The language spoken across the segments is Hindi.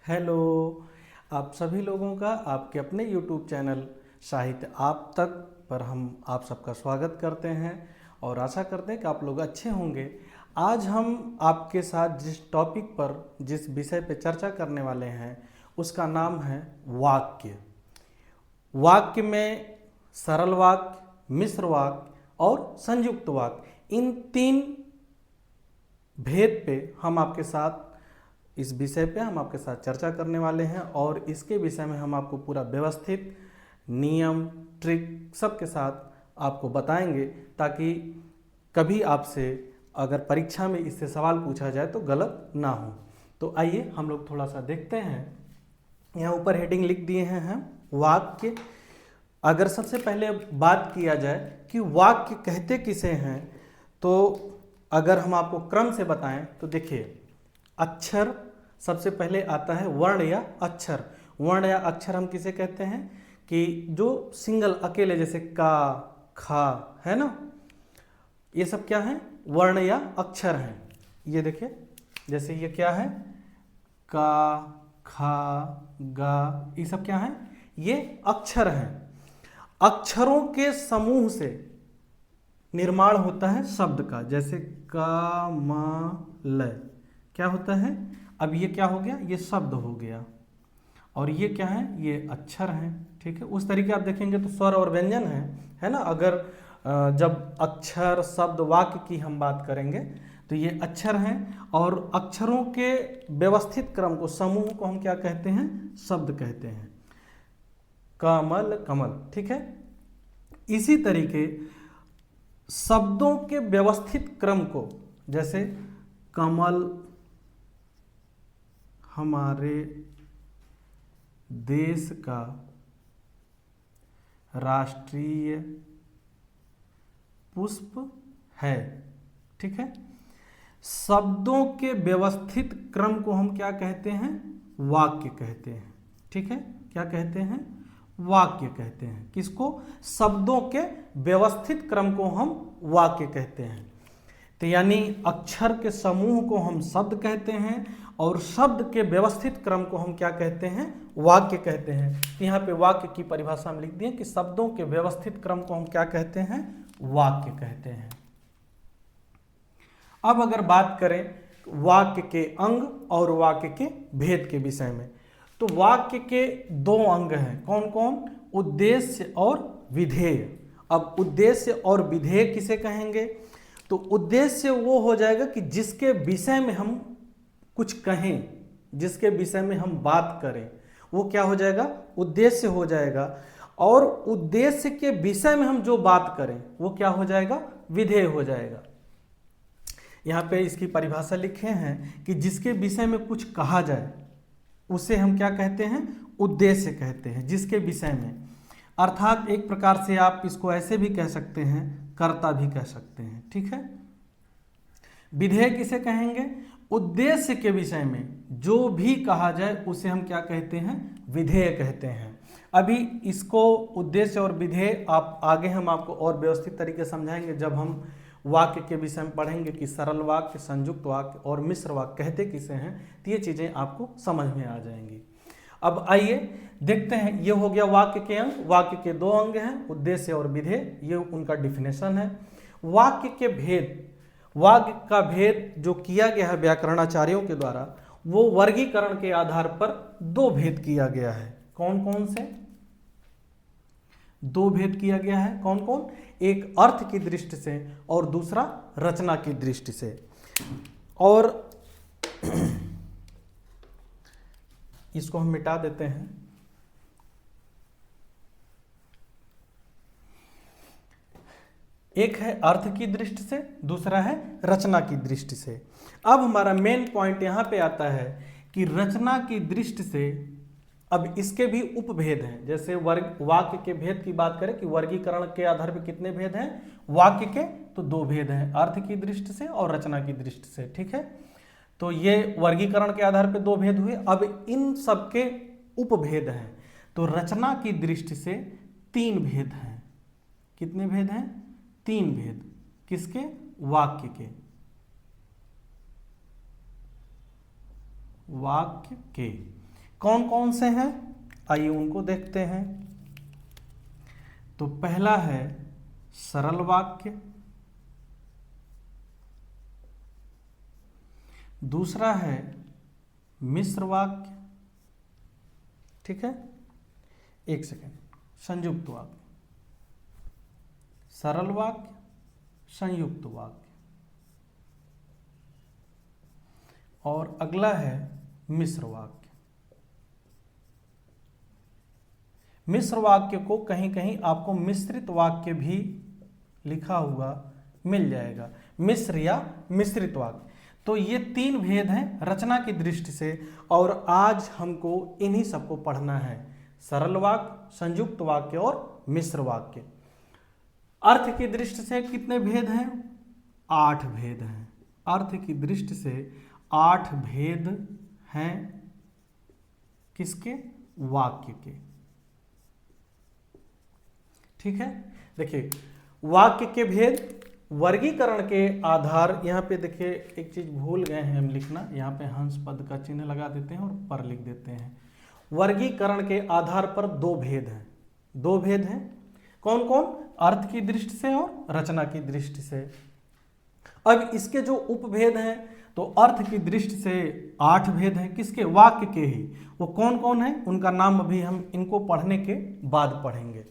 हेलो। आप सभी लोगों का आपके अपने YouTube चैनल साहित्य आप तक पर हम आप सबका स्वागत करते हैं और आशा करते हैं कि आप लोग अच्छे होंगे। आज हम आपके साथ जिस टॉपिक पर जिस विषय पर चर्चा करने वाले हैं उसका नाम है वाक्य। वाक्य में सरल वाक्य, मिश्र वाक्य और संयुक्त वाक्य, इन तीन भेद पे हम आपके साथ इस विषय पे हम आपके साथ चर्चा करने वाले हैं और इसके विषय में हम आपको पूरा व्यवस्थित नियम ट्रिक सबके साथ आपको बताएंगे ताकि कभी आपसे अगर परीक्षा में इससे सवाल पूछा जाए तो गलत ना हो। तो आइए हम लोग थोड़ा सा देखते हैं। यहाँ ऊपर हेडिंग लिख दिए हैं हम वाक्य। अगर सबसे पहले बात किया जाए कि वाक्य कहते किसे हैं, तो अगर हम आपको क्रम से बताएं तो देखिए, अक्षर सबसे पहले आता है वर्ण या अक्षर। वर्ण या अक्षर हम किसे कहते हैं कि जो सिंगल अकेले, जैसे का, खा, है ना, ये सब क्या है, वर्ण या अक्षर हैं। ये देखिए, जैसे ये क्या है, का, खा, गा, ये सब क्या है, ये अक्षर हैं। अक्षरों के समूह से निर्माण होता है शब्द का, जैसे का, म, ल, क्या होता है। अब ये क्या हो गया, ये शब्द हो गया और ये क्या है, ये अक्षर हैं। ठीक है, उस तरीके आप देखेंगे तो स्वर और व्यंजन है ना। अगर जब अक्षर शब्द वाक्य की हम बात करेंगे तो ये अक्षर हैं और अक्षरों के व्यवस्थित क्रम को, समूह को हम क्या कहते हैं, शब्द कहते हैं। कमल, कमल, ठीक है। इसी तरीके शब्दों के व्यवस्थित क्रम को, जैसे कमल हमारे देश का राष्ट्रीय पुष्प है। ठीक है, शब्दों के व्यवस्थित क्रम को हम क्या कहते हैं, वाक्य कहते हैं। ठीक है, क्या कहते हैं, वाक्य कहते हैं। किसको, शब्दों के व्यवस्थित क्रम को हम वाक्य कहते हैं। तो यानी अक्षर के समूह को हम शब्द कहते हैं और शब्द के व्यवस्थित क्रम को हम क्या कहते हैं, वाक्य कहते हैं। यहाँ पे वाक्य की परिभाषा में लिख दिए कि शब्दों के व्यवस्थित क्रम को हम क्या कहते हैं, वाक्य कहते हैं। अब अगर बात करें वाक्य के अंग और वाक्य के भेद के विषय में, तो वाक्य के दो अंग हैं। कौन कौन, उद्देश्य और विधेय। अब उद्देश्य और विधेय किसे कहेंगे, तो उद्देश्य वो हो जाएगा कि जिसके विषय में हम कुछ कहें, जिसके विषय में हम बात करें, वो क्या हो जाएगा, उद्देश्य हो जाएगा। और उद्देश्य के विषय में हम जो बात करें वो क्या हो जाएगा, विधेय हो जाएगा। यहाँ पे इसकी परिभाषा लिखे हैं कि जिसके विषय में कुछ कहा जाए उसे हम क्या कहते हैं, उद्देश्य कहते हैं, जिसके विषय में। अर्थात एक प्रकार से आप इसको ऐसे भी कह सकते हैं, कर्ता भी कह सकते हैं। ठीक है, विधेय किसे कहेंगे, उद्देश्य के विषय में जो भी कहा जाए उसे हम क्या कहते हैं, विधेय कहते हैं। अभी इसको उद्देश्य और विधेय आप आगे हम आपको और व्यवस्थित तरीके से समझाएंगे जब हम वाक्य के विषय में पढ़ेंगे कि सरल वाक्य, संयुक्त वाक्य और मिश्र वाक्य कहते किसे हैं। तो ये चीजें आपको समझ में आ जाएंगी। अब आइए देखते हैं, ये हो गया वाक्य के अंग। वाक्य के दो अंग हैं, उद्देश्य और विधेय, ये उनका डिफिनेशन है। वाक्य के भेद, वाक्य का भेद जो किया गया है व्याकरणाचार्यों के द्वारा, वो वर्गीकरण के आधार पर दो भेद किया गया है। कौन कौन से दो भेद किया गया है, कौन कौन, एक अर्थ की दृष्टि से और दूसरा रचना की दृष्टि से। और इसको हम मिटा देते हैं। एक है अर्थ की दृष्टि से, दूसरा है रचना की दृष्टि से। अब हमारा मेन पॉइंट यहां पे आता है कि रचना की दृष्टि से अब इसके भी उपभेद हैं। जैसे वाक्य के भेद की बात करें कि वर्गीकरण के आधार पर कितने भेद हैं वाक्य के, तो दो भेद हैं, अर्थ की दृष्टि से और रचना की दृष्टि से। ठीक है, तो ये वर्गीकरण के आधार पर दो भेद हुए। अब इन सबके उपभेद हैं, तो रचना की दृष्टि से तीन भेद हैं। कितने भेद हैं, तीन भेद। किसके, वाक्य के, वाक्य के। कौन कौन से हैं, आइए उनको देखते हैं। तो पहला है सरल वाक्य, दूसरा है मिश्र वाक्य, ठीक है, एक सेकेंड, संयुक्त वाक्य, सरल वाक्य, संयुक्त वाक्य, और अगला है मिश्र वाक्य। मिश्र वाक्य को कहीं कहीं आपको मिश्रित वाक्य भी लिखा हुआ मिल जाएगा, मिश्र या मिश्रित वाक्य। तो ये तीन भेद हैं रचना की दृष्टि से, और आज हमको इन्हीं सबको पढ़ना है, सरल वाक्य, संयुक्त वाक्य और मिश्र वाक्य। अर्थ की दृष्टि से कितने भेद हैं? 8 भेद हैं। अर्थ की दृष्टि से 8 भेद हैं, किसके? वाक्य के, ठीक है। देखिए वाक्य के भेद वर्गीकरण के आधार, यहाँ पे देखिए एक चीज भूल गए हैं हम लिखना, यहाँ पे हंस पद का चिन्ह लगा देते हैं और पर लिख देते हैं। वर्गीकरण के आधार पर 2 भेद हैं, 2 भेद हैं। कौन कौन? अर्थ की दृष्टि से और रचना की दृष्टि से। अब इसके जो उपभेद हैं, तो अर्थ की दृष्टि से 8 भेद हैं, किसके? वाक्य के ही। वो कौन कौन है उनका नाम अभी हम इनको पढ़ने के बाद पढ़ेंगे।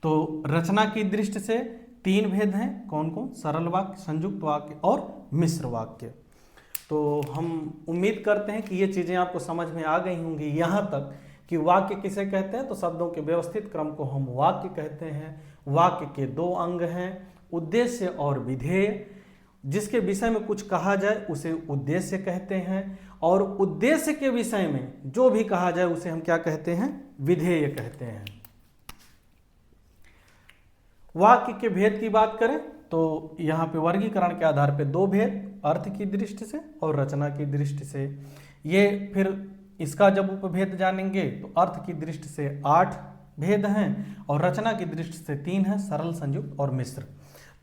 तो रचना की दृष्टि से 3 भेद हैं, कौन कौन? सरल वाक्य, संयुक्त वाक्य और मिश्र वाक्य। तो हम उम्मीद करते हैं कि ये चीज़ें आपको समझ में आ गई होंगी यहाँ तक कि वाक्य किसे कहते हैं। तो शब्दों के व्यवस्थित क्रम को हम वाक्य कहते हैं। वाक्य के 2 अंग हैं, उद्देश्य और विधेय। जिसके विषय में कुछ कहा जाए उसे उद्देश्य कहते हैं, और उद्देश्य के विषय में जो भी कहा जाए उसे हम क्या कहते हैं? विधेय कहते हैं। वाक्य के भेद की बात करें तो यहाँ पे वर्गीकरण के आधार पे 2 भेद, अर्थ की दृष्टि से और रचना की दृष्टि से। ये फिर इसका जब उपभेद जानेंगे तो अर्थ की दृष्टि से 8 भेद हैं और रचना की दृष्टि से 3 हैं, सरल, संयुक्त और मिश्र।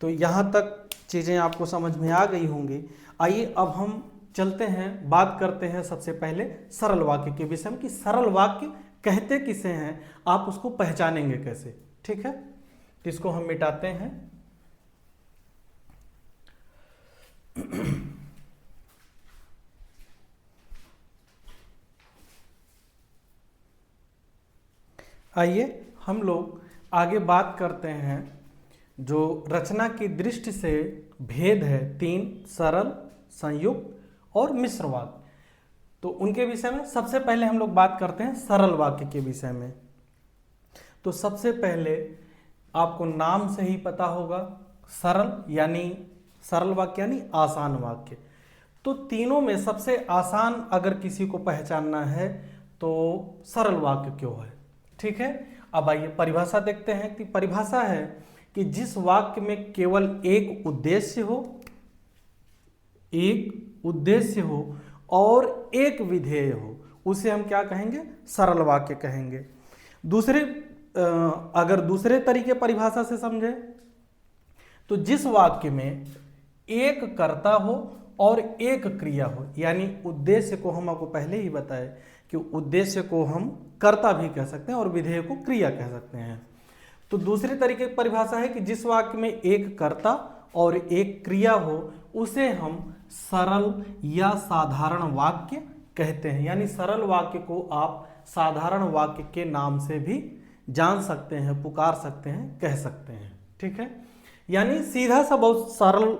तो यहाँ तक चीज़ें आपको समझ में आ गई होंगी। आइए अब हम चलते हैं, बात करते हैं सबसे पहले सरल वाक्य के विषय में कि सरल वाक्य कहते किसे हैं, आप उसको पहचानेंगे कैसे, ठीक है। तो इसको हम मिटाते हैं। आइए हम लोग आगे बात करते हैं। जो रचना की दृष्टि से भेद है 3, सरल, संयुक्त और मिश्र वाक्य। तो उनके विषय में सबसे पहले हम लोग बात करते हैं सरल वाक्य के विषय में। तो सबसे पहले आपको नाम से ही पता होगा, सरल यानी सरल वाक्य यानी आसान वाक्य। तो तीनों में सबसे आसान अगर किसी को पहचानना है तो सरल वाक्य क्यों है, ठीक है। अब आइए परिभाषा देखते हैं कि परिभाषा है कि जिस वाक्य में केवल एक उद्देश्य हो और एक विधेय हो, उसे हम क्या कहेंगे? सरल वाक्य कहेंगे। अगर दूसरे तरीके परिभाषा से समझे तो जिस वाक्य में एक कर्ता हो और एक क्रिया हो, यानी उद्देश्य को हम आपको पहले ही बताए कि उद्देश्य को हम कर्ता भी कह सकते हैं और विधेय को क्रिया कह सकते हैं। तो दूसरे तरीके की परिभाषा है कि जिस वाक्य में एक कर्ता और एक क्रिया हो उसे हम सरल या साधारण वाक्य कहते हैं। यानी सरल वाक्य को आप साधारण वाक्य के नाम से भी जान सकते हैं, पुकार सकते हैं, कह सकते हैं, ठीक है। यानी सीधा सा बहुत सरल,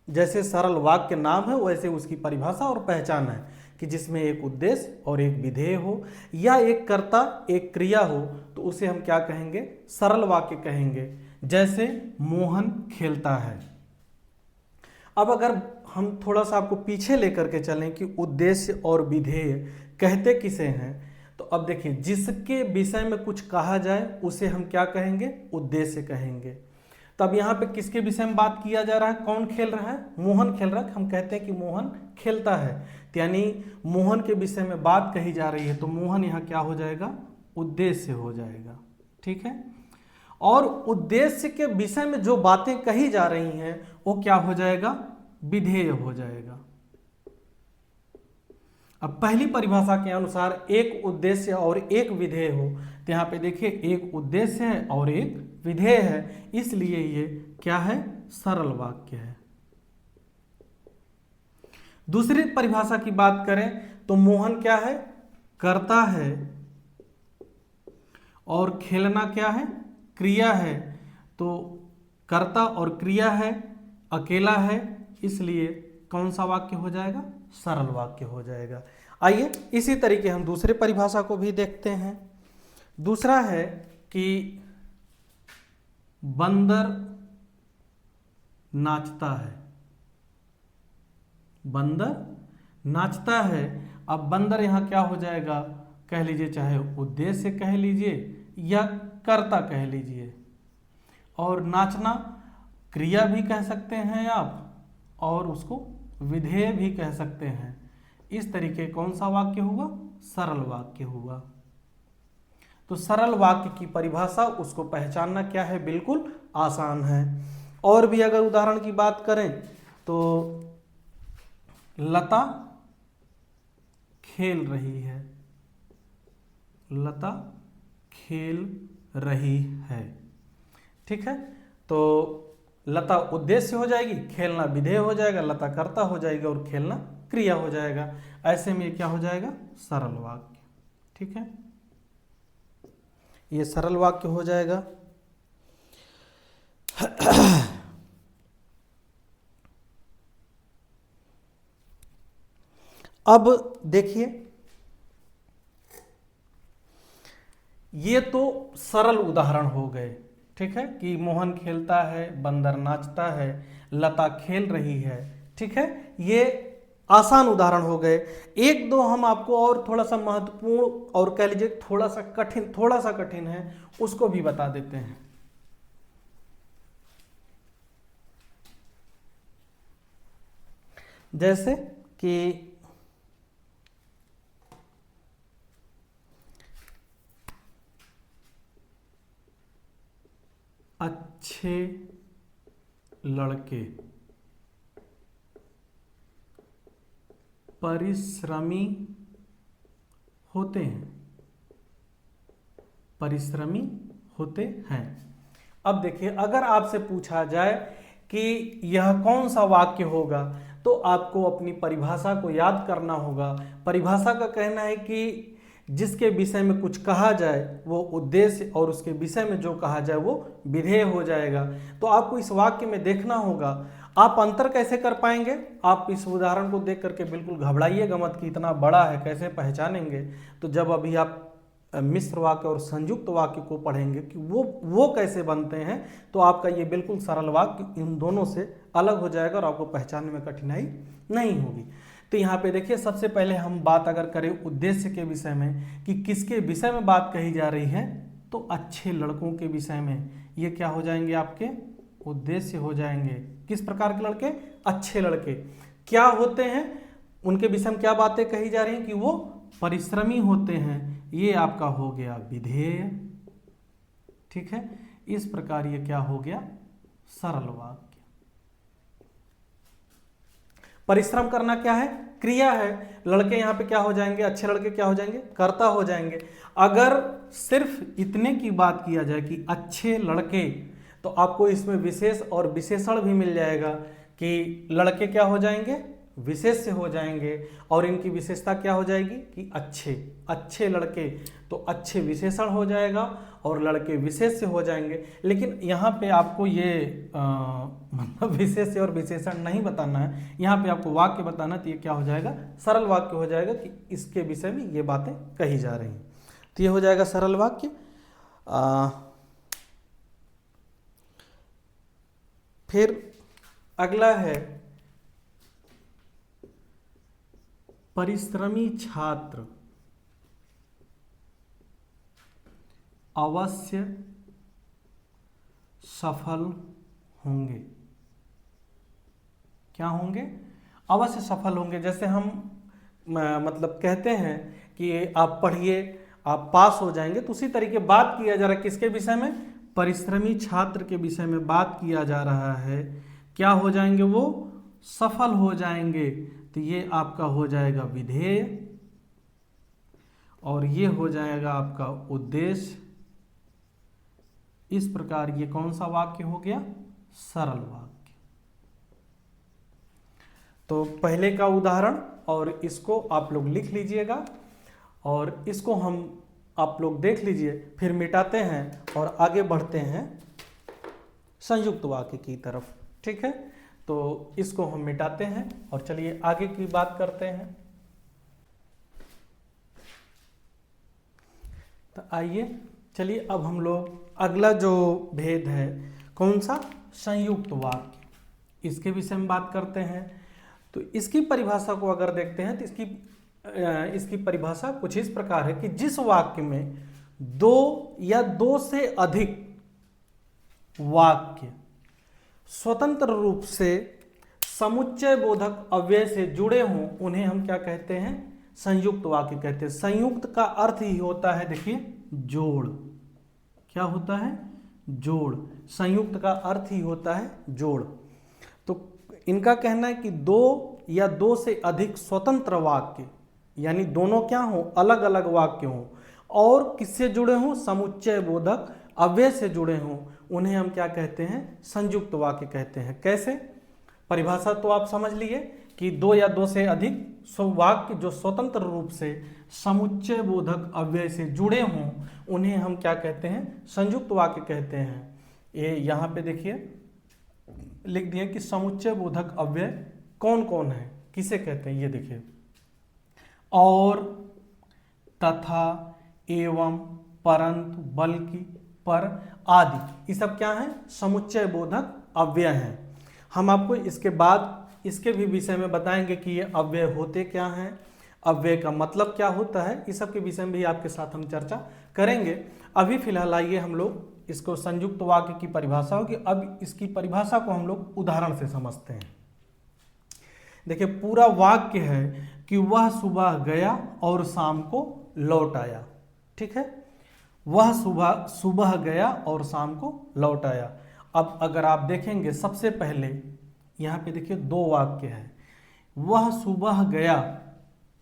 जैसे सरल वाक्य नाम है वैसे उसकी परिभाषा और पहचान है कि जिसमें एक उद्देश्य और एक विधेय हो या एक कर्ता एक क्रिया हो, तो उसे हम क्या कहेंगे? सरल वाक्य कहेंगे। जैसे मोहन खेलता है। अब अगर हम थोड़ा सा आपको पीछे लेकर के चलें कि उद्देश्य और विधेय कहते किसे हैं, तो अब देखिए जिसके विषय में कुछ कहा जाए उसे हम क्या कहेंगे? उद्देश्य कहेंगे। तब यहाँ पे किसके विषय में बात किया जा रहा है? कौन खेल रहा है? मोहन खेल रहा है। हम कहते हैं कि मोहन खेलता है, यानी मोहन के विषय में बात कही जा रही है, तो मोहन यहाँ क्या हो जाएगा? उद्देश्य हो जाएगा, ठीक है। और उद्देश्य के विषय में जो बातें कही जा रही हैं वो क्या हो जाएगा? विधेय हो जाएगा। अब पहली परिभाषा के अनुसार एक उद्देश्य और एक विधेय हो, तो यहाँ पे देखिए एक उद्देश्य है और एक विधेय है, इसलिए ये क्या है, सरल वाक्य है। दूसरी परिभाषा की बात करें तो मोहन क्या है, करता है, और खेलना क्या है, क्रिया है। तो कर्ता और क्रिया है, अकेला है, इसलिए कौन सा वाक्य हो जाएगा, सरल वाक्य हो जाएगा। आइए इसी तरीके हम दूसरे परिभाषा को भी देखते हैं। दूसरा है कि बंदर नाचता है, बंदर नाचता है। अब बंदर यहां क्या हो जाएगा, कह लीजिए चाहे उद्देश्य कह लीजिए या कर्ता कह लीजिए, और नाचना क्रिया भी कह सकते हैं आप, और उसको विधेय भी कह सकते हैं। इस तरीके कौन सा वाक्य हुआ, सरल वाक्य हुआ। तो सरल वाक्य की परिभाषा, उसको पहचानना क्या है, बिल्कुल आसान है। और भी अगर उदाहरण की बात करें तो लता खेल रही है, लता खेल रही है, ठीक है। तो लता उद्देश्य हो जाएगी, खेलना विधेय हो जाएगा, लता कर्ता हो जाएगी और खेलना क्रिया हो जाएगा। ऐसे में क्या हो जाएगा, सरल वाक्य, ठीक है। ये सरल वाक्य हो जाएगा। अब देखिए, ये तो सरल उदाहरण हो गए, ठीक है, कि मोहन खेलता है, बंदर नाचता है, लता खेल रही है, ठीक है। ये आसान उदाहरण हो गए। एक दो हम आपको और थोड़ा सा महत्वपूर्ण और कह लीजिए थोड़ा सा कठिन है, उसको भी बता देते हैं। जैसे कि अच्छे लड़के परिश्रमी होते हैं, परिश्रमी होते हैं। अब देखिए, अगर आपसे पूछा जाए कि यह कौन सा वाक्य होगा, तो आपको अपनी परिभाषा को याद करना होगा। परिभाषा का कहना है कि जिसके विषय में कुछ कहा जाए वो उद्देश्य, और उसके विषय में जो कहा जाए वो विधेय हो जाएगा। तो आपको इस वाक्य में देखना होगा। आप अंतर कैसे कर पाएंगे, आप इस उदाहरण को देख करके बिल्कुल घबराइएगा मत कि इतना बड़ा है कैसे पहचानेंगे। तो जब अभी आप मिश्र वाक्य और संयुक्त वाक्य को पढ़ेंगे कि वो कैसे बनते हैं, तो आपका ये बिल्कुल सरल वाक्य इन दोनों से अलग हो जाएगा और आपको पहचानने में कठिनाई नहीं होगी। तो यहाँ पे देखिए, सबसे पहले हम बात अगर करें उद्देश्य के विषय में कि किसके विषय में बात कही जा रही है, तो अच्छे लड़कों के विषय में। ये क्या हो जाएंगे, आपके उद्देश्य हो जाएंगे। किस प्रकार के लड़के, अच्छे लड़के। क्या होते हैं, उनके विषय में क्या बातें कही जा रही हैं कि वो परिश्रमी होते हैं, ये आपका हो गया विधेय, ठीक है। इस प्रकार ये क्या हो गया, सरल वाक्य। परिश्रम करना क्या है, क्रिया है। लड़के यहाँ पे क्या हो जाएंगे, अच्छे लड़के क्या हो जाएंगे, कर्ता हो जाएंगे। अगर सिर्फ इतने की बात किया जाए कि अच्छे लड़के, तो आपको इसमें विशेष और विशेषण भी मिल जाएगा कि लड़के क्या हो जाएंगे, विशेष्य हो जाएंगे, और इनकी विशेषता क्या हो जाएगी कि अच्छे लड़के, तो अच्छे विशेषण हो जाएगा और लड़के विशेष्य हो जाएंगे। लेकिन यहाँ पे आपको ये मतलब विशेष्य और विशेषण नहीं बताना है, यहाँ पे आपको वाक्य बताना, तो ये क्या हो जाएगा, सरल वाक्य हो जाएगा कि इसके विषय में ये बातें कही जा रही हैं। तो ये हो जाएगा सरल वाक्य। फिर अगला है परिश्रमी छात्र अवश्य सफल होंगे। क्या होंगे, अवश्य सफल होंगे। जैसे हम मतलब कहते हैं कि आप पढ़िए आप पास हो जाएंगे, तो उसी तरीके बात किया जा रहा है किसके विषय में, परिश्रमी छात्र के विषय में बात किया जा रहा है। क्या हो जाएंगे, वो सफल हो जाएंगे। तो ये आपका हो जाएगा विधेय, और ये हो जाएगा आपका उद्देश्य। इस प्रकार ये कौन सा वाक्य हो गया? सरल वाक्य। तो पहले का उदाहरण और इसको आप लोग लिख लीजिएगा और इसको हम आप लोग देख लीजिए, फिर मिटाते हैं और आगे बढ़ते हैं संयुक्त वाक्य की तरफ। ठीक है, तो इसको हम मिटाते हैं और चलिए आगे की बात करते हैं। तो आइए चलिए अब हम लोग अगला जो भेद है कौन सा? संयुक्त वाक्य, इसके विषय में बात करते हैं। तो इसकी परिभाषा को अगर देखते हैं तो इसकी परिभाषा कुछ इस प्रकार है कि जिस वाक्य में दो या दो से अधिक वाक्य स्वतंत्र रूप से समुच्चय बोधक अव्यय से जुड़े हों उन्हें हम क्या कहते हैं? संयुक्त वाक्य कहते हैं। संयुक्त का अर्थ ही होता है, देखिए, जोड़। क्या होता है? जोड़। संयुक्त का अर्थ ही होता है जोड़। तो इनका कहना है कि दो या दो से अधिक स्वतंत्र वाक्य, यानी दोनों क्या हो? अलग अलग वाक्य हों और किससे जुड़े हों? समुच्चय बोधक अव्यय से जुड़े हों, उन्हें हम क्या कहते हैं? संयुक्त वाक्य कहते हैं। कैसे? परिभाषा तो आप समझ लिए कि दो या दो से अधिक वाक्य जो स्वतंत्र रूप से समुच्चय बोधक अव्यय से जुड़े हों उन्हें हम क्या कहते हैं? संयुक्त वाक्य कहते हैं। ये यहाँ पे देखिए लिख दिए कि समुच्चय बोधक अव्यय कौन कौन है, किसे कहते हैं? ये देखिए, और, तथा, एवं, परंतु, बल्कि, पर, आदि, ये सब क्या है? समुच्चय बोधक अव्यय हैं। हम आपको इसके बाद इसके भी विषय में बताएंगे कि ये अव्यय होते क्या हैं, अव्यय का मतलब क्या होता है, इस सब के विषय में भी आपके साथ हम चर्चा करेंगे। अभी फिलहाल आइए हम लोग इसको संयुक्त वाक्य की परिभाषा होगी, अब इसकी परिभाषा को हम लोग उदाहरण से समझते हैं। देखिए, पूरा वाक्य है कि वह सुबह गया और शाम को लौट आया। ठीक है, वह सुबह गया और शाम को लौट आया। अब अगर आप देखेंगे सबसे पहले यहाँ पे देखिए दो वाक्य है। वह सुबह गया,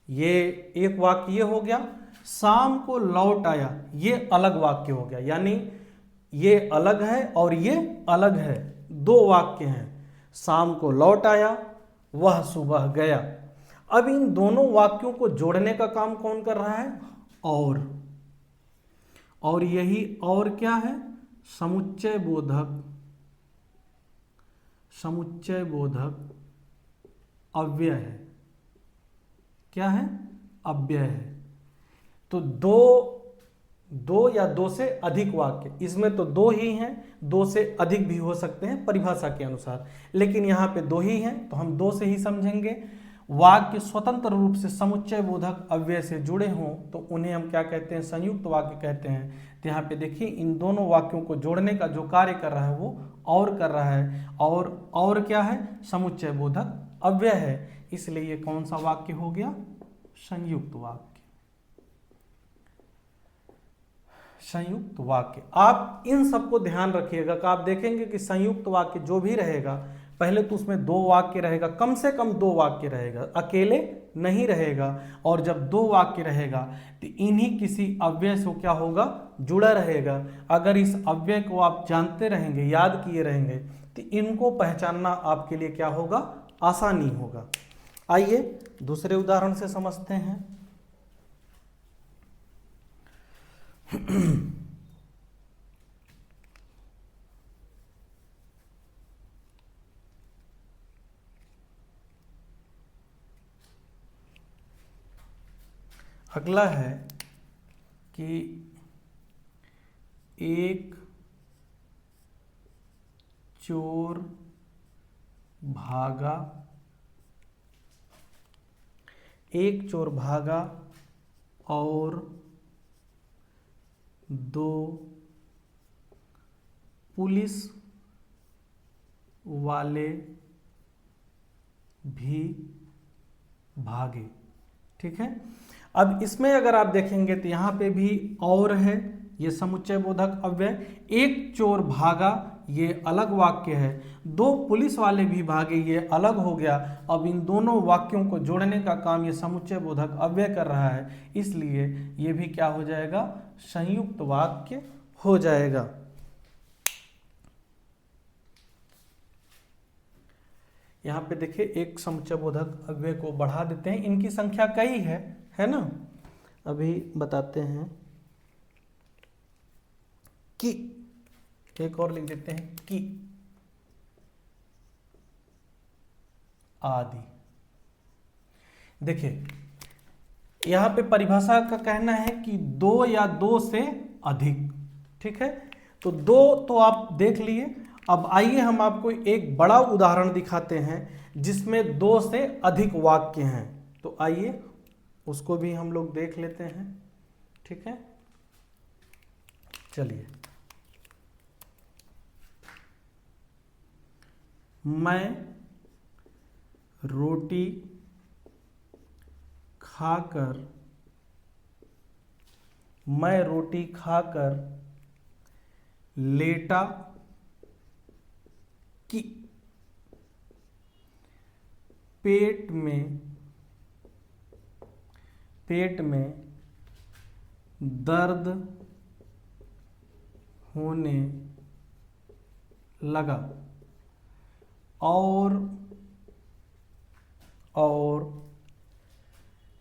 ये एक वाक्य ये हो गया। शाम को लौट आया, ये अलग वाक्य हो गया। यानी ये अलग है और ये अलग है, दो वाक्य हैं। शाम को लौट आया, वह सुबह गया। अब इन दोनों वाक्यों को जोड़ने का काम कौन कर रहा है? और यही और क्या है? समुच्चय बोधक अव्यय है। क्या है? अव्यय है। तो दो या दो से अधिक वाक्य, इसमें तो दो ही हैं, दो से अधिक भी हो सकते हैं परिभाषा के अनुसार, लेकिन यहाँ पे दो ही हैं तो हम दो से ही समझेंगे। वाक्य स्वतंत्र रूप से समुच्चय बोधक अव्यय से जुड़े हों तो उन्हें हम क्या कहते हैं? संयुक्त वाक्य कहते हैं। तो यहाँ पे देखिए इन दोनों वाक्यों को जोड़ने का जो कार्य कर रहा है वो और कर रहा है, और क्या है? समुच्चय बोधक अव्यय है, इसलिए ये कौन सा वाक्य हो गया? संयुक्त वाक्य। संयुक्त वाक्य। आप इन सबको ध्यान रखिएगा कि आप देखेंगे कि संयुक्त वाक्य जो भी रहेगा पहले तो उसमें दो वाक्य रहेगा, कम से कम दो वाक्य रहेगा, अकेले नहीं रहेगा। और जब दो वाक्य रहेगा तो इन्हीं किसी अव्यय से क्या होगा? जुड़ा रहेगा। अगर इस अव्यय को आप जानते रहेंगे, याद किए रहेंगे, तो इनको पहचानना आपके लिए क्या होगा? आसानी होगा। आइए दूसरे उदाहरण से समझते हैं। अगला है कि एक चोर भागा और दो पुलिस वाले भी भागे। ठीक है, अब इसमें अगर आप देखेंगे तो यहाँ पे भी और है, ये समुच्चय बोधक अव्यय। एक चोर भागा, ये अलग वाक्य है। दो पुलिस वाले भी भागे, ये अलग हो गया। अब इन दोनों वाक्यों को जोड़ने का काम ये समुच्चय बोधक अव्यय कर रहा है, इसलिए ये भी क्या हो जाएगा, संयुक्त वाक्य हो जाएगा। यहाँ पे देखिए एक समुच्चय बोधक अव्यय को बढ़ा देते हैं, इनकी संख्या कई है ना, अभी बताते हैं। कि, एक और लिख देते हैं कि, आदि। देखिए यहां पे परिभाषा का कहना है कि दो या दो से अधिक, ठीक है। तो दो तो आप देख लिए। अब आइए हम आपको एक बड़ा उदाहरण दिखाते हैं जिसमें दो से अधिक वाक्य हैं। तो आइए उसको भी हम लोग देख लेते हैं, ठीक है। चलिए, मैं रोटी खाकर लेटा कि पेट में दर्द होने लगा और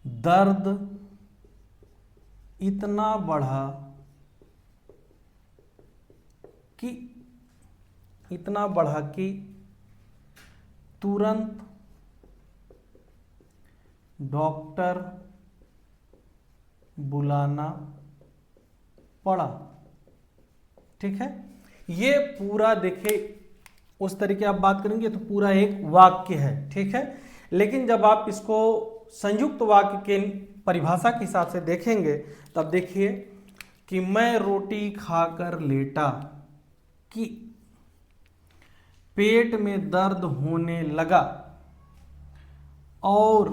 दर्द इतना बढ़ा कि तुरंत डॉक्टर बुलाना पड़ा, ठीक है। ये पूरा देखिए, उस तरीके आप बात करेंगे तो पूरा एक वाक्य है, ठीक है। लेकिन जब आप इसको संयुक्त वाक्य के परिभाषा के हिसाब से देखेंगे तब देखिए कि मैं रोटी खाकर लेटा कि पेट में दर्द होने लगा और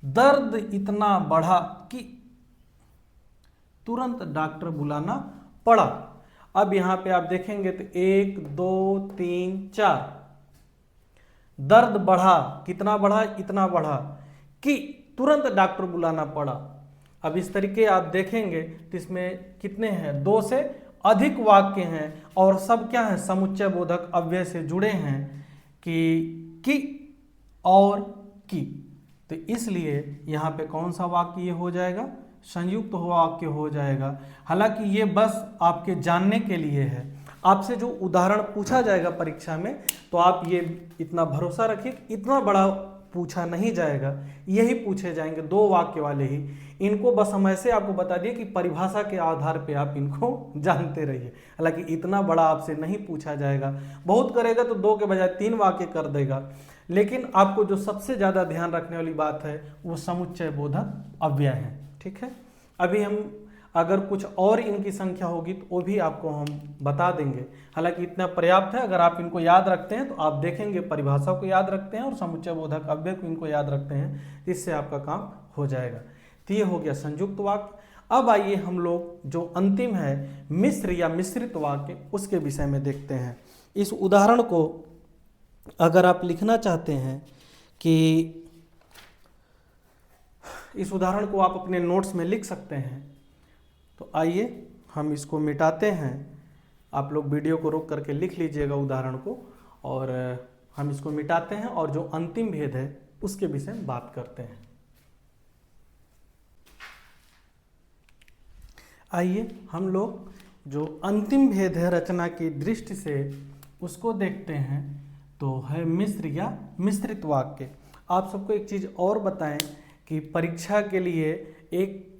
दर्द इतना बढ़ा कि तुरंत डॉक्टर बुलाना पड़ा। अब यहां पे आप देखेंगे तो 1 2 3 4, दर्द बढ़ा, कितना बढ़ा, इतना बढ़ा कि तुरंत डॉक्टर बुलाना पड़ा। अब इस तरीके आप देखेंगे तो इसमें कितने हैं, दो से अधिक वाक्य हैं और सब क्या है, समुच्चय बोधक अव्यय से जुड़े हैं कि और कि। तो इसलिए यहाँ पे कौन सा वाक्य ये हो जाएगा, संयुक्त वाक्य हो जाएगा। हालांकि ये बस आपके जानने के लिए है, आपसे जो उदाहरण पूछा जाएगा परीक्षा में तो आप ये इतना भरोसा रखिए, इतना बड़ा पूछा नहीं जाएगा, यही पूछे जाएंगे दो वाक्य वाले ही। इनको बस हम ऐसे आपको बता दिए कि परिभाषा के आधार पे आप इनको जानते रहिए। हालांकि इतना बड़ा आपसे नहीं पूछा जाएगा, बहुत करेगा तो 2 के बजाय 3 वाक्य कर देगा। लेकिन आपको जो सबसे ज़्यादा ध्यान रखने वाली बात है वो समुच्चय बोधक अव्यय है, ठीक है। अभी हम अगर कुछ और इनकी संख्या होगी तो वो भी आपको हम बता देंगे। हालांकि इतना पर्याप्त है, अगर आप इनको याद रखते हैं तो आप देखेंगे परिभाषा को याद रखते हैं और समुच्चय बोधक अव्यय को इनको याद रखते हैं, इससे आपका काम हो जाएगा। तो ये हो गया संयुक्त वाक्य। अब आइए हम लोग जो अंतिम है मिश्र या मिश्रित वाक्य, उसके विषय में देखते हैं। इस उदाहरण को अगर आप लिखना चाहते हैं कि इस उदाहरण को आप अपने नोट्स में लिख सकते हैं, तो आइए हम इसको मिटाते हैं। आप लोग वीडियो को रोक करके लिख लीजिएगा उदाहरण को, और हम इसको मिटाते हैं और जो अंतिम भेद है उसके विषय में बात करते हैं। आइए हम लोग जो अंतिम भेद है रचना की दृष्टि से उसको देखते हैं, तो है मिश्र या मिश्रित वाक्य। आप सबको एक चीज़ और बताएं कि परीक्षा के लिए एक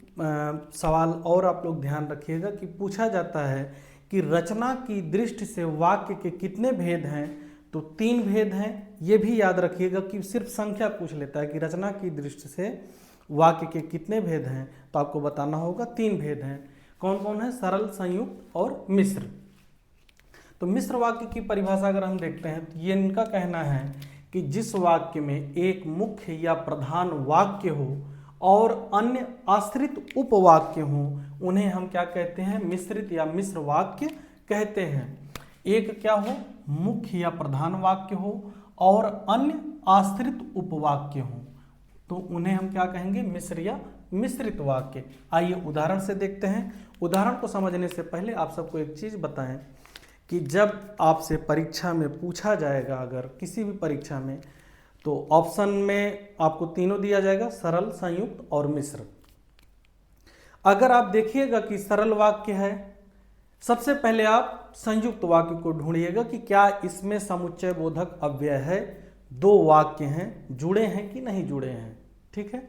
सवाल और आप लोग ध्यान रखिएगा कि पूछा जाता है कि रचना की दृष्टि से वाक्य के कितने भेद हैं, तो 3 भेद हैं। ये भी याद रखिएगा कि सिर्फ संख्या पूछ लेता है कि रचना की दृष्टि से वाक्य के कितने भेद हैं, तो आपको बताना होगा 3 भेद हैं। कौन कौन है, सरल, संयुक्त और मिश्र। तो मिश्र वाक्य की परिभाषा अगर हम देखते हैं तो ये इनका कहना है कि जिस वाक्य में एक मुख्य या प्रधान वाक्य हो और अन्य आश्रित उपवाक्य हों उन्हें हम क्या कहते हैं, मिश्रित या मिश्र वाक्य कहते हैं। एक क्या हो, मुख्य या प्रधान वाक्य हो और अन्य आश्रित उपवाक्य हो तो उन्हें हम क्या कहेंगे, मिश्र या मिश्रित वाक्य। आइए उदाहरण से देखते हैं। उदाहरण को समझने से पहले आप सबको एक चीज बताएं कि जब आपसे परीक्षा में पूछा जाएगा, अगर किसी भी परीक्षा में, तो ऑप्शन में आपको तीनों दिया जाएगा, सरल, संयुक्त और मिश्र। अगर आप देखिएगा कि सरल वाक्य है, सबसे पहले आप संयुक्त वाक्य को ढूंढिएगा कि क्या इसमें समुच्चय बोधक अव्यय है, दो वाक्य हैं, जुड़े हैं कि नहीं जुड़े हैं। ठीक है,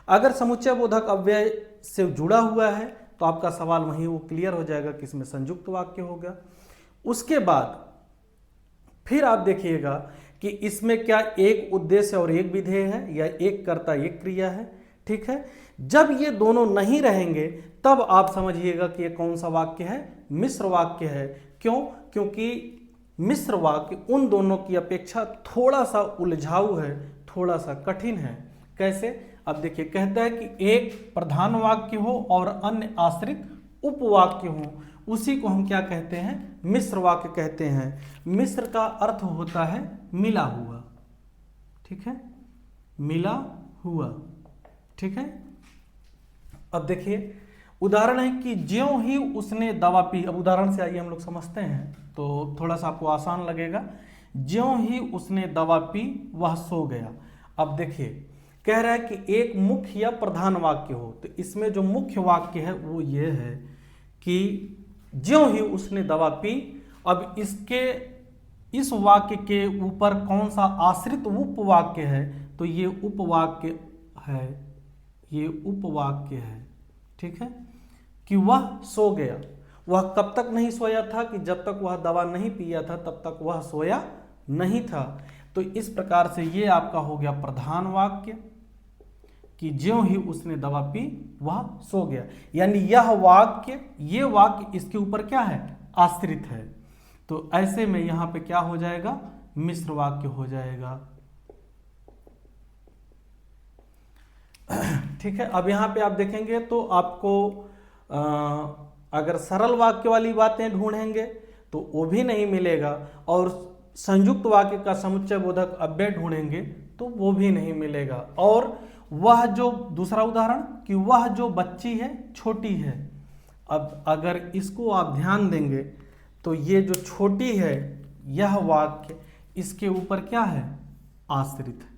अगर समुच्चय बोधक अव्यय से जुड़ा हुआ है तो आपका सवाल वहीं वो क्लियर हो जाएगा कि इसमें संयुक्त वाक्य होगा। उसके बाद फिर आप देखिएगा कि इसमें क्या एक उद्देश्य और एक विधेय है या एक कर्ता एक क्रिया है। ठीक है, जब ये दोनों नहीं रहेंगे तब आप समझिएगा कि ये कौन सा वाक्य है, मिश्र वाक्य है। क्यों? क्योंकि मिश्र वाक्य उन दोनों की अपेक्षा थोड़ा सा उलझाऊ है, थोड़ा सा कठिन है। कैसे? अब देखिए, कहता है कि एक प्रधान वाक्य हो और अन्य आश्रित उपवाक्य हो, उसी को हम क्या कहते हैं, मिश्र वाक्य कहते हैं। मिश्र का अर्थ होता है मिला हुआ। ठीक है, मिला हुआ। ठीक है, अब देखिए उदाहरण है कि ज्यों ही उसने दवा पी। अब उदाहरण से आइए हम लोग समझते हैं तो थोड़ा सा आपको आसान लगेगा। ज्यों ही उसने दवा पी वह सो गया। अब देखिए कह रहा है कि एक मुख्य या प्रधान वाक्य हो, तो इसमें जो मुख्य वाक्य है वो ये है कि ज्यों ही उसने दवा पी। अब इस वाक्य के ऊपर कौन सा आश्रित उपवाक्य है, तो ये उपवाक्य है, ये उपवाक्य है। ठीक है, कि वह सो गया। वह कब तक नहीं सोया था, कि जब तक वह दवा नहीं पिया था तब तक वह सोया नहीं था। तो इस प्रकार से ये आपका हो गया प्रधान वाक्य कि ज्यों ही उसने दवा पी वह सो गया, यानी यह वाक्य, ये वाक्य इसके ऊपर क्या है, आश्रित है। तो ऐसे में यहां पे क्या हो जाएगा, मिश्र वाक्य हो जाएगा। ठीक है, अब यहां पे आप देखेंगे तो आपको अगर सरल वाक्य वाली बातें ढूंढेंगे तो वो भी नहीं मिलेगा, और संयुक्त वाक्य का समुच्चय बोधक अव्यय ढूंढेंगे तो वो भी नहीं मिलेगा। और वह जो दूसरा उदाहरण कि वह जो बच्ची है छोटी है। अब अगर इसको आप ध्यान देंगे तो ये जो छोटी है, यह वाक्य इसके ऊपर क्या है, आश्रित है।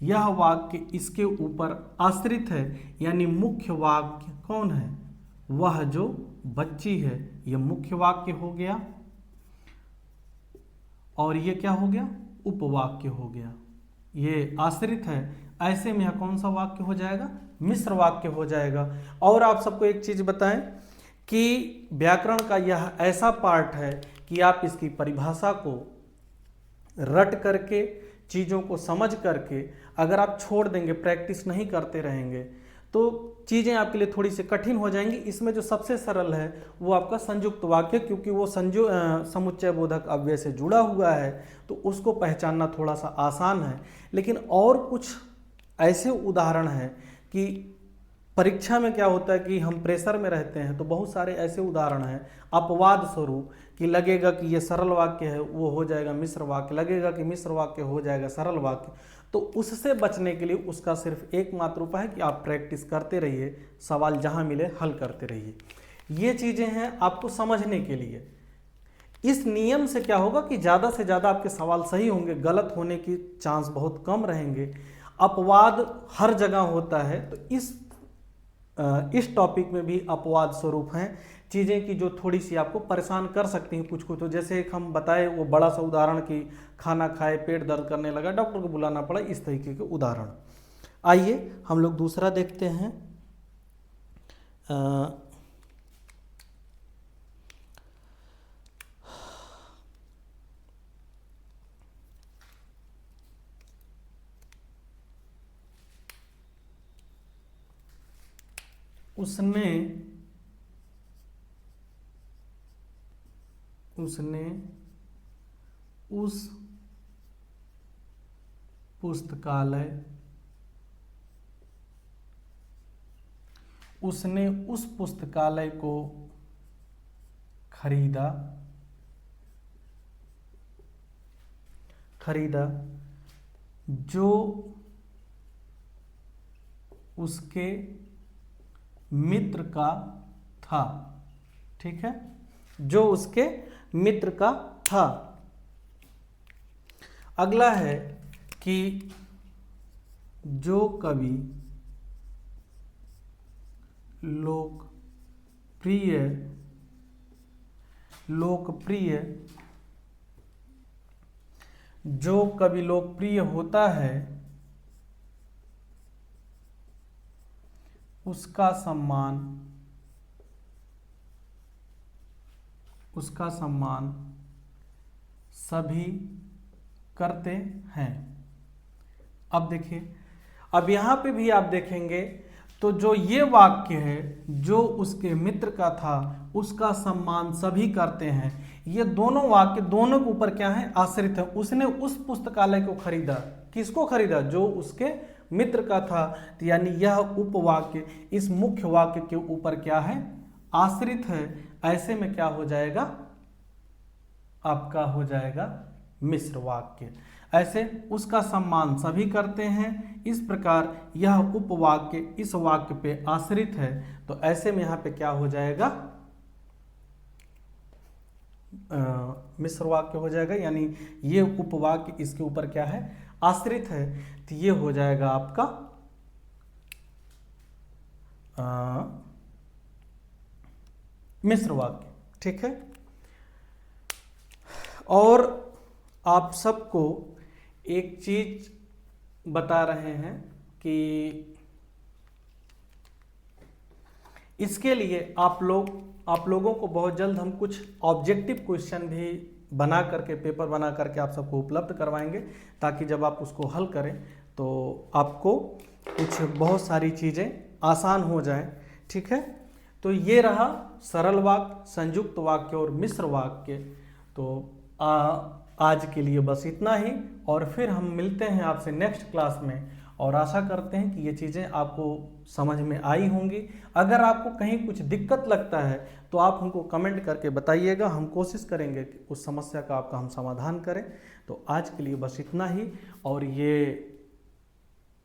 यह वाक्य इसके ऊपर आश्रित है, यानी मुख्य वाक्य कौन है, वह जो बच्ची है, यह मुख्य वाक्य हो गया और ये क्या हो गया, उपवाक्य हो गया। ये आश्रित है, ऐसे में यह कौन सा वाक्य हो जाएगा, मिश्र वाक्य हो जाएगा। और आप सबको एक चीज बताएं कि व्याकरण का यह ऐसा पार्ट है कि आप इसकी परिभाषा को रट करके, चीज़ों को समझ करके अगर आप छोड़ देंगे, प्रैक्टिस नहीं करते रहेंगे, तो चीज़ें आपके लिए थोड़ी सी कठिन हो जाएंगी। इसमें जो सबसे सरल है वो आपका संयुक्त वाक्य, क्योंकि वो समुच्चय बोधक अव्यय से जुड़ा हुआ है तो उसको पहचानना थोड़ा सा आसान है। लेकिन और कुछ ऐसे उदाहरण हैं कि परीक्षा में क्या होता है कि हम प्रेशर में रहते हैं, तो बहुत सारे ऐसे उदाहरण हैं अपवाद स्वरूप कि लगेगा कि ये सरल वाक्य है, वो हो जाएगा मिश्र वाक्य, लगेगा कि मिश्र वाक्य हो जाएगा सरल वाक्य। तो उससे बचने के लिए उसका सिर्फ एकमात्र उपाय है कि आप प्रैक्टिस करते रहिए, सवाल जहां मिले हल करते रहिए। ये चीजें हैं आपको समझने के लिए। इस नियम से क्या होगा कि ज़्यादा से ज़्यादा आपके सवाल सही होंगे, गलत होने की चांस बहुत कम रहेंगे। अपवाद हर जगह होता है, तो इस टॉपिक में भी अपवाद स्वरूप हैं चीज़ें कि जो थोड़ी सी आपको परेशान कर सकती हैं कुछ कुछ। तो जैसे एक हम बताए वो बड़ा सा उदाहरण कि खाना खाए पेट दर्द करने लगा, डॉक्टर को बुलाना पड़ा, इस तरीके के उदाहरण। आइए हम लोग दूसरा देखते हैं। उसने उस पुस्तकालय उसने उस पुस्तकालय को खरीदा जो उसके मित्र का था। ठीक है, जो उसके मित्र का था। अगला है कि जो कवि लोकप्रिय होता है उसका सम्मान सभी करते हैं। अब देखिए, अब यहाँ पे भी आप देखेंगे तो जो ये वाक्य है, जो उसके मित्र का था उसका सम्मान सभी करते हैं, ये दोनों वाक्य दोनों के ऊपर क्या है? आश्रित है। उसने उस पुस्तकालय को खरीदा। किसको खरीदा? जो उसके मित्र का था। तो यानी यह उपवाक्य इस मुख्य वाक्य के ऊपर क्या है? आश्रित है। ऐसे में क्या हो जाएगा? आपका हो जाएगा मिश्र वाक्य। ऐसे उसका सम्मान सभी करते हैं, इस प्रकार यह उपवाक्य इस वाक्य पे आश्रित है। तो ऐसे में यहाँ पे क्या हो जाएगा? मिश्र वाक्य हो जाएगा। यानी ये उपवाक्य इसके ऊपर क्या है? आश्रित है। तो ये हो जाएगा आपका मिश्र वाक्य। ठीक है, और आप सबको एक चीज बता रहे हैं कि इसके लिए आप लोगों को बहुत जल्द हम कुछ ऑब्जेक्टिव क्वेश्चन भी बना करके, पेपर बना करके आप सबको उपलब्ध करवाएंगे, ताकि जब आप उसको हल करें तो आपको कुछ बहुत सारी चीज़ें आसान हो जाएं। ठीक है, तो ये रहा सरल वाक्य, संयुक्त वाक्य और मिश्र वाक्य। तो आज के लिए बस इतना ही, और फिर हम मिलते हैं आपसे नेक्स्ट क्लास में, और आशा करते हैं कि ये चीज़ें आपको समझ में आई होंगी। अगर आपको कहीं कुछ दिक्कत लगता है तो आप हमको कमेंट करके बताइएगा, हम कोशिश करेंगे कि उस समस्या का आपका हम समाधान करें। तो आज के लिए बस इतना ही, और ये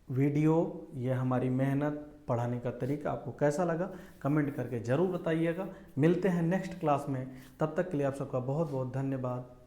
वीडियो, ये हमारी मेहनत, पढ़ाने का तरीका आपको कैसा लगा कमेंट करके ज़रूर बताइएगा। मिलते हैं नेक्स्ट क्लास में, तब तक के लिए आप सबका बहुत बहुत धन्यवाद।